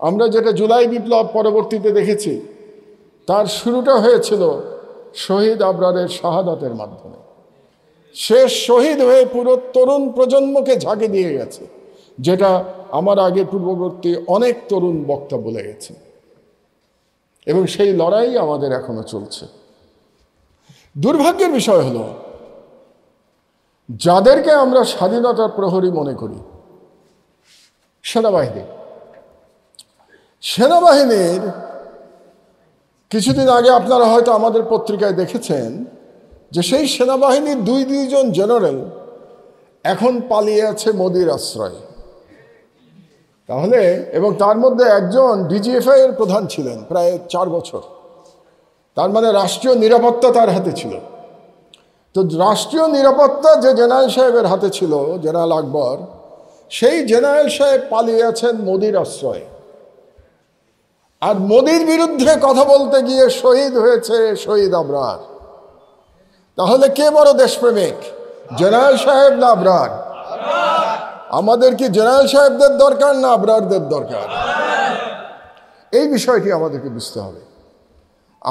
আমরা যেটা জুলাই বিপ্লব পরবর্তীতে দেখেছি, তার শুরুটা হয়েছিল শহীদ আবরারের শাহাদাতের মাধ্যমে। সে শহীদ হয়ে পুরো তরুণ প্রজন্মকে ঝাঁকে দিয়ে গেছে, যেটা আমার আগে পূর্ববর্তী অনেক তরুণ বক্তা বলে গেছে, এবং সেই লড়াই আমাদের এখনো চলছে। দুর্ভাগ্যের বিষয় হলো, যাদেরকে আমরা স্বাধীনতার প্রহরী মনে করি, সেনাবাহিনীর কিছুদিন আগে আপনারা হয়তো আমাদের পত্রিকায় দেখেছেন যে সেই সেনাবাহিনীর দুইজন জেনারেল এখন পালিয়ে আছে মোদির আশ্রয়ে। তাহলে, এবং তার মধ্যে একজন ডিজিএফআই এর প্রধান ছিলেন প্রায় 4 বছর। তার মানে রাষ্ট্রীয় নিরাপত্তা তার হাতে ছিল। তো রাষ্ট্রীয় নিরাপত্তা যে জেনারেল সাহেবের হাতে ছিল, জেনারেল আকবর, সেই জেনারেল সাহেব পালিয়ে আছেন মোদির আশ্রয়ে। আর মোদির বিরুদ্ধে কথা বলতে গিয়ে শহীদ হয়েছে শহীদ আবরার। তাহলে কে বড় দেশপ্রেমিক, জেনারেল সাহেব না আবরার? আমাদের কি জেনারেল সাহেবদের দরকার না আবরারদের দরকার? এই বিষয়টি আমাদেরকে বুঝতে হবে।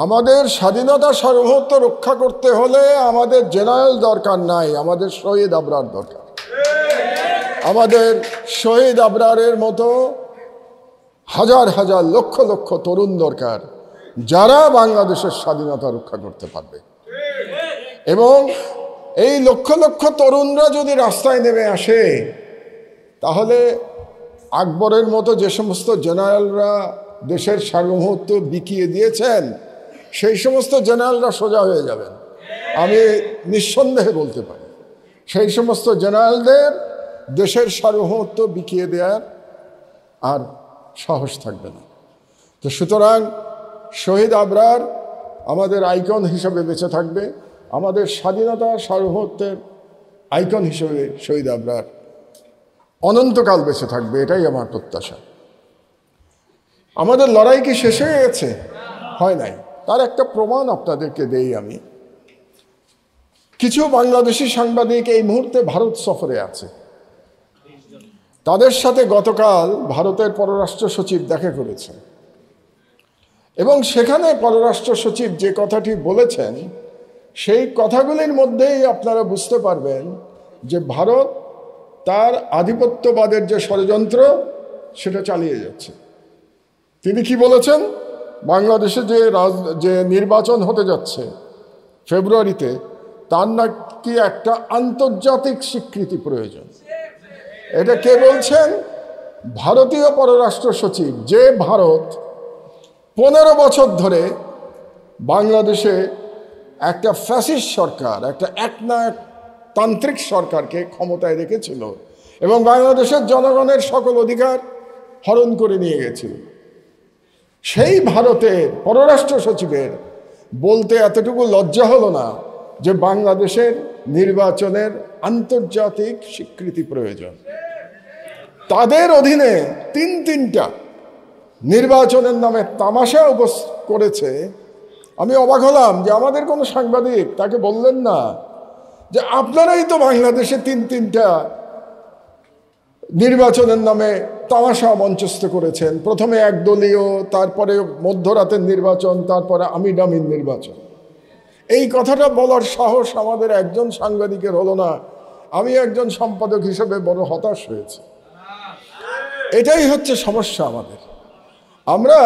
আমাদের স্বাধীনতা সার্বভৌমত্ব রক্ষা করতে হলে আমাদের জেনারেল দরকার নাই, আমাদের শহীদ আবরার দরকার। আমাদের শহীদ আবরারের মতো হাজার হাজার লক্ষ লক্ষ তরুণ দরকার, যারা বাংলাদেশের স্বাধীনতা রক্ষা করতে পারবে। এবং এই লক্ষ লক্ষ তরুণরা যদি রাস্তায় নেমে আসে, তাহলে আকবরের মতো যে সমস্ত জেনারেলরা দেশের সার্বভৌমত্ব বিকিয়ে দিয়েছেন, সেই সমস্ত জেনারেলরা সোজা হয়ে যাবেন। আমি নিঃসন্দেহে বলতে পারি, সেই সমস্ত জেনারেলদের দেশের সার্বভৌমত্ব বিকিয়ে দেওয়ার আর সাহস থাকবে না। তো সুতরাং শহীদ আবরার আমাদের আইকন হিসেবে বেঁচে থাকবে, আমাদের স্বাধীনতা সার্বভৌমত্বের আইকন হিসেবে শহীদ আবরার অনন্তকাল বেঁচে থাকবে, এটাই আমার প্রত্যাশা। আমাদের লড়াই কি শেষ হয়ে গেছে? হয় নাই। তার একটা প্রমাণ আপনাদেরকে দেই আমি। কিছু বাংলাদেশি সাংবাদিক এই মুহূর্তে ভারত সফরে আছে। তাদের সাথে গতকাল ভারতের পররাষ্ট্র সচিব দেখা করেছেন, এবং সেখানে পররাষ্ট্র সচিব যে কথাটি বলেছেন, সেই কথাগুলির মধ্যেই আপনারা বুঝতে পারবেন যে ভারত তার আধিপত্যবাদের যে ষড়যন্ত্র, সেটা চালিয়ে যাচ্ছে। তিনি কি বলেছেন? বাংলাদেশে যে নির্বাচন হতে যাচ্ছে ফেব্রুয়ারিতে, তার নাকি একটা আন্তর্জাতিক স্বীকৃতি প্রয়োজন। এটা কে বলছেন? ভারতীয় পররাষ্ট্র সচিব, যে ভারত 15 বছর ধরে বাংলাদেশে একটা ফ্যাসিস্ট সরকার, একটা একনায়ক তান্ত্রিক সরকারকে ক্ষমতায় রেখেছিল এবং বাংলাদেশের জনগণের সকল অধিকার হরণ করে নিয়ে গেছিল। সেই ভারতের পররাষ্ট্র সচিবের বলতে এতটুকু লজ্জা হলো না যে বাংলাদেশের নির্বাচনের আন্তর্জাতিক স্বীকৃতি প্রয়োজন। তাদের অধীনে তিনটা নির্বাচনের নামে তামাশা করেছে। আমি অবাক হলাম যে আমাদের কোনো সাংবাদিক তাকে বললেন না যে আপনারাই তো বাংলাদেশে তিনটা নির্বাচনের নামে তামাশা মঞ্চস্থ করেছেন। প্রথমে একদলীয়, তারপরে মধ্যরাতের নির্বাচন, তারপরে আমিডামির নির্বাচন। এই কথাটা বলার সাহস আমাদের একজন সাংবাদিকের হলো না। আমি একজন সম্পাদক হিসেবে বড় হতাশ হয়েছি। এটাই হচ্ছে সমস্যা আমাদের। আমরা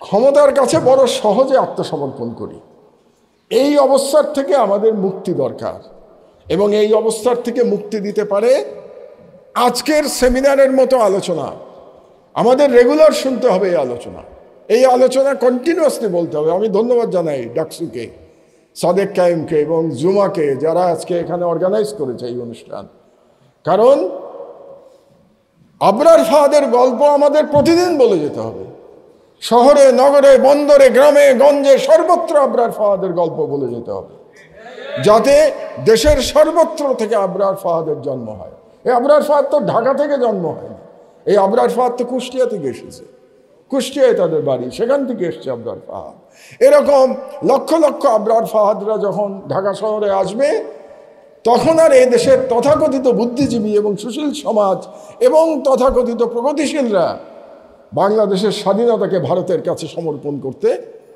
ক্ষমতার কাছে বড় সহজে আত্মসমর্পণ করি। এই অবস্থার থেকে আমাদের মুক্তি দরকার, এবং এই অবস্থার থেকে মুক্তি দিতে পারে আজকের সেমিনারের মতো আলোচনা। আমাদের রেগুলার শুনতে হবে এই আলোচনা। এই আলোচনা কন্টিনিউয়াসলি বলতে হবে। আমি ধন্যবাদ জানাই ডাকসুকে, সাদেক কায়েমকে এবং জুমাকে, যারা আজকে এখানে অর্গানাইজ করেছে এই অনুষ্ঠান। কারণ আবরার ফাহাদের গল্প আমাদের প্রতিদিন বলে যেতে হবে। শহরে, নগরে, বন্দরে, গ্রামে, গঞ্জে, সর্বত্র আবরার ফাহাদের গল্প বলে যেতে হবে, যাতে দেশের সর্বত্র থেকে আবরার ফাহাদের জন্ম হয়। এই আবরার ফাহাদ তো ঢাকা থেকে জন্ম হয়নি। এই আবরার ফাহাদ তো কুষ্টিয়া থেকে এসেছে। কুষ্টিয়ায় তাদের বাড়ি, সেখান থেকে এসছে আবরার ফাহাদ। এরকম লক্ষ লক্ষ আবরার ফাহাদরা যখন ঢাকা শহরে আসবে, তখন আর এই দেশের তথাকথিত বুদ্ধিজীবী এবং সুশীল সমাজ এবং তথাকথিত প্রগতিশীলরা বাংলাদেশের স্বাধীনতাকে ভারতের কাছে সমর্পণ করতে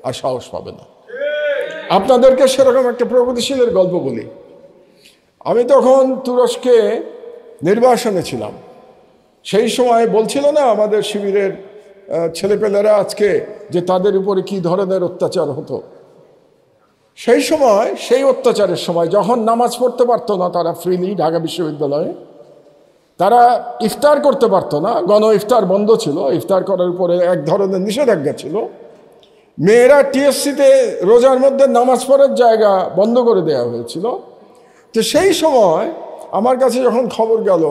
আর সাহস পাবে না। আপনাদেরকে সেরকম একটা প্রগতিশীলের গল্প বলি। আমি তখন তুরস্কে নির্বাসনে ছিলাম। সেই সময় বলছিল না আমাদের শিবিরের ছেলেপেলেরা আজকে যে তাদের উপরে কি ধরনের অত্যাচার হতো। সেই সময়, সেই অত্যাচারের সময় যখন নামাজ পড়তে পারতো না তারা ফ্রিলি ঢাকা বিশ্ববিদ্যালয়ে, তারা ইফতার করতে পারতো না, গণ ইফতার বন্ধ ছিল, ইফতার করার উপরে এক ধরনের নিষেধাজ্ঞা ছিল। মেয়েরা টিএসসিতে রোজার মধ্যে নামাজ পড়ার জায়গা বন্ধ করে দেওয়া হয়েছিল। তো সেই সময় আমার কাছে যখন খবর গেল,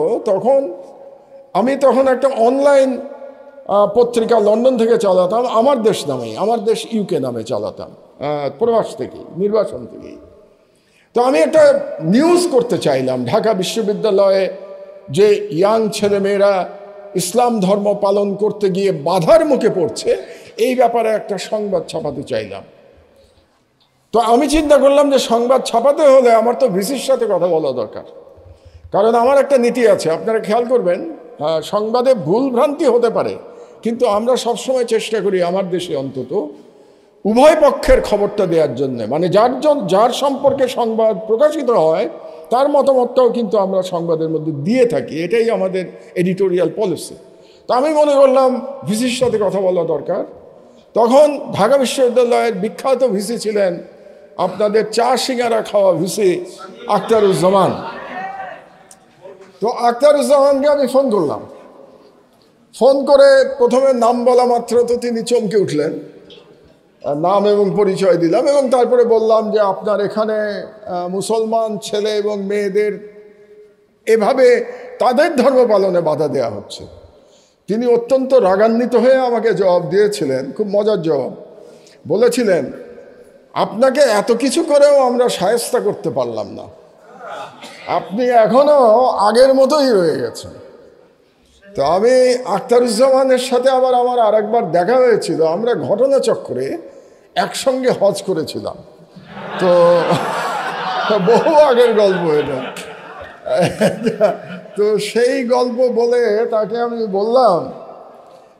আমি তখন একটা অনলাইন পত্রিকা লন্ডন থেকে চালাতাম, আমার দেশ নামে, আমার দেশ ইউকে নামে চালাতাম, প্রবাস থেকেই, নির্বাসন থেকেই। তো আমি একটা নিউজ করতে চাইলাম, ঢাকা বিশ্ববিদ্যালয়ে যে ইয়াং ছেলেমেয়েরা ইসলাম ধর্ম পালন করতে গিয়ে বাধার মুখে পড়ছে, এই ব্যাপারে একটা সংবাদ ছাপাতে চাইলাম। তো আমি চিন্তা করলাম যে সংবাদ ছাপাতে হলে আমার তো ভিসির সাথে কথা বলা দরকার, কারণ আমার একটা নীতি আছে, আপনারা খেয়াল করবেন, সংবাদে ভুল ভ্রান্তি হতে পারে, কিন্তু আমরা সবসময় চেষ্টা করি আমার দেশে অন্তত উভয় পক্ষের খবরটা দেওয়ার জন্য, মানে যার সম্পর্কে সংবাদ প্রকাশিত হয় তার মতামতটাও কিন্তু আমরা সংবাদের মধ্যে দিয়ে থাকি, এটাই আমাদের এডিটোরিয়াল পলিসি। তো আমি মনে করলাম ভিসির সাথে কথা বলা দরকার। তখন ঢাকা বিশ্ববিদ্যালয়ের বিখ্যাত ভিসি ছিলেন আপনাদের চা সিঙ্গারা খাওয়া ভিসি আখতারুজ্জামান। তো আখতারুজ্জামানকে আমি ফোন করলাম, ফোন করে প্রথমে নাম বলা মাত্র তো তিনি চমকে উঠলেন, নাম এবং পরিচয় দিলাম এবং তারপরে বললাম যে আপনার এখানে মুসলমান ছেলে এবং মেয়েদের এভাবে তাদের ধর্ম পালনে বাধা দেওয়া হচ্ছে। তিনি অত্যন্ত রাগান্বিত হয়ে আমাকে জবাব দিয়েছিলেন, খুব মজার জবাব। বলেছিলেন, আপনাকে এত কিছু করেও আমরা শায়েস্তা করতে পারলাম না, আপনি এখনো আগের মতোই রয়ে গেছেন। তো আমি আখতারুজ্জামানের সাথে আবার আমার আরেকবার দেখা হয়েছিল, আমরা ঘটনাচক্রে একসঙ্গে হজ করেছিলাম। তো বহু আগের গল্প এটা। তো সেই গল্প বলে তাকে আমি বললাম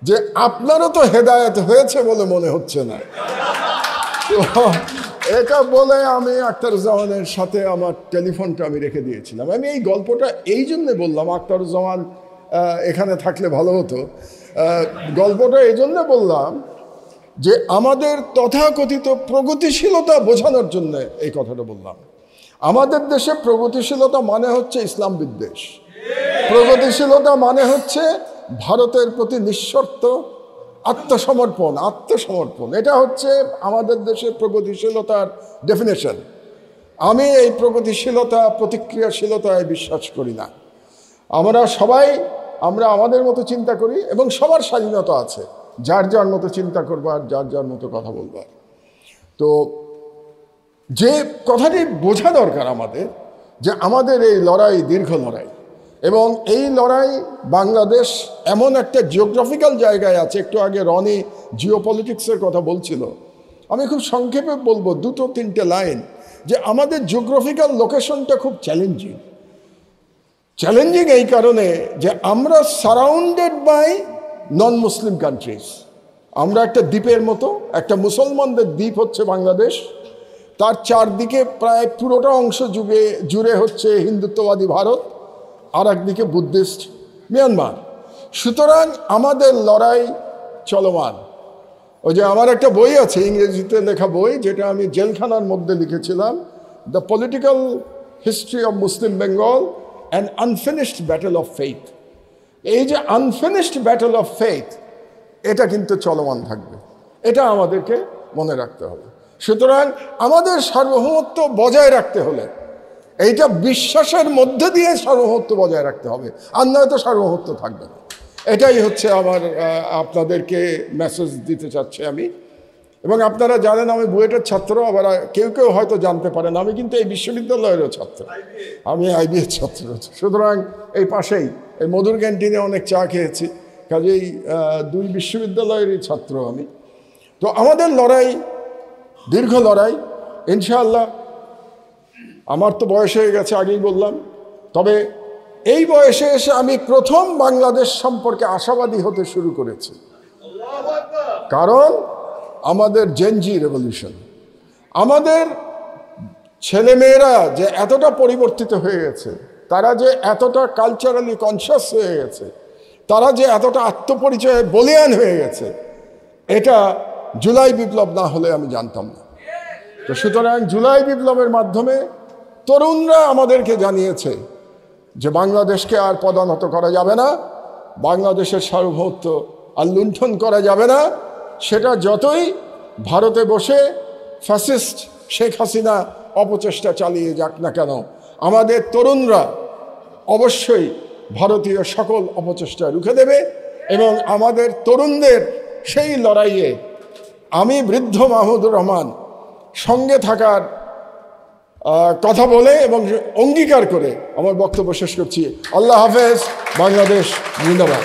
যে আপনারও তো হেদায়েত হয়েছে বলে মনে হচ্ছে না। তো এটা বলে আমি আখতারুজ্জামানের সাথে আমার টেলিফোনটা আমি রেখে দিয়েছিলাম। আমি এই গল্পটা এই জন্যে বললাম, আখতারুজ্জামান এখানে থাকলে ভালো হতো। গল্পটা এই জন্য বললাম যে আমাদের তথাকথিত প্রগতিশীলতা বোঝানোর জন্য এই কথাটা বললাম। আমাদের দেশে প্রগতিশীলতা মানে হচ্ছে ইসলাম বিদ্বেষ, প্রগতিশীলতা মানে হচ্ছে ভারতের প্রতি নিঃশর্ত আত্মসমর্পণ। এটা হচ্ছে আমাদের দেশের প্রগতিশীলতার ডেফিনেশন। আমি এই প্রগতিশীলতা, প্রতিক্রিয়াশীলতায় বিশ্বাস করি না। আমরা আমাদের মতো চিন্তা করি এবং সবার স্বাধীনতা আছে, যার যার মতো চিন্তা করবার, যার যার মতো কথা বলবার। তো যে কথাটি বোঝা দরকার আমাদের, যে আমাদের এই লড়াই দীর্ঘ লড়াই, এবং এই লড়াই বাংলাদেশ এমন একটা জিওগ্রাফিক্যাল জায়গায় আছে। একটু আগে রনি জিওপলিটিক্সের কথা বলছিল, আমি খুব সংক্ষেপে বলবো 2-3টে লাইন, যে আমাদের জিওগ্রাফিক্যাল লোকেশনটা খুব চ্যালেঞ্জিং এই কারণে যে আমরা surrounded by non Muslim countries. আমরা একটা দ্বীপের মতো, একটা মুসলমানদের দ্বীপ হচ্ছে বাংলাদেশ, তার চারদিকে প্রায় পুরোটা অংশ জুড়ে হচ্ছে হিন্দুত্ববাদী ভারত, আর একদিকে বুদ্ধিস্ট মিয়ানমার। সুতরাং আমাদের লড়াই চলমান। ওই যে আমার একটা বই আছে, ইংরেজিতে লেখা বই, যেটা আমি জেলখানার মধ্যে লিখেছিলাম, the political history of Muslim Bengal and unfinished battle of faith. এই যে আনফিনিশড ব্যাটল অফ ফেইথ, এটা কিন্তু চলমান থাকবে, এটা আমাদেরকে মনে রাখতে হবে। সুতরাং আমাদের সার্বভৌমত্ব বজায় রাখতে হলে এইটা বিশ্বাসের মধ্যে দিয়ে সার্বভৌমত্ব বজায় রাখতে হবে, আর নয়তো সার্বভৌমত্ব থাকবে না। এটাই হচ্ছে আমার আপনাদেরকে মেসেজ দিতে চাচ্ছি আমি। এবং আপনারা জানেন আমি বুয়েটের ছাত্র, আবার কেউ হয়তো জানতে পারেন আমি কিন্তু এই বিশ্ববিদ্যালয়েরও ছাত্র, আমি আইবিএর ছাত্র। সুতরাং এই পাশেই এই মধুর ক্যান্টিনে অনেক চা খেয়েছি, কাজেই দুই বিশ্ববিদ্যালয়েরই ছাত্র আমি। তো আমাদের লড়াই দীর্ঘ লড়াই, ইনশাআল্লাহ। আমার তো বয়স হয়ে গেছে, আগেই বললাম, তবে এই বয়সে এসে আমি প্রথম বাংলাদেশ সম্পর্কে আশাবাদী হতে শুরু করেছি। কারণ আমাদের জেনজি রেভলিউশন, আমাদের ছেলেমেয়েরা যে এতটা পরিবর্তিত হয়ে গেছে, তারা যে এতটা কালচারালি কনসিয়াস হয়ে গেছে, তারা যে এতটা আত্মপরিচয়ে বলিয়ান হয়ে গেছে, এটা জুলাই বিপ্লব না হলে আমি জানতাম না। তো সুতরাং জুলাই বিপ্লবের মাধ্যমে তরুণরা আমাদেরকে জানিয়েছে যে বাংলাদেশকে আর পদানত করা যাবে না, বাংলাদেশের সার্বভৌমত্ব আর লুণ্ঠন করা যাবে না। সেটা যতই ভারতে বসে ফ্যাসিস্ট শেখ হাসিনা অপচেষ্টা চালিয়ে যাক না কেন, আমাদের তরুণরা অবশ্যই ভারতীয় সকল অপচেষ্টা রুখে দেবে। এবং আমাদের তরুণদের সেই লড়াইয়ে আমি বৃদ্ধ মাহমুদুর রহমান সঙ্গে থাকার কথা বলে এবং অঙ্গীকার করে আমার বক্তব্য শেষ করছি। আল্লাহ হাফেজ। বাংলাদেশ জিন্দাবাদ।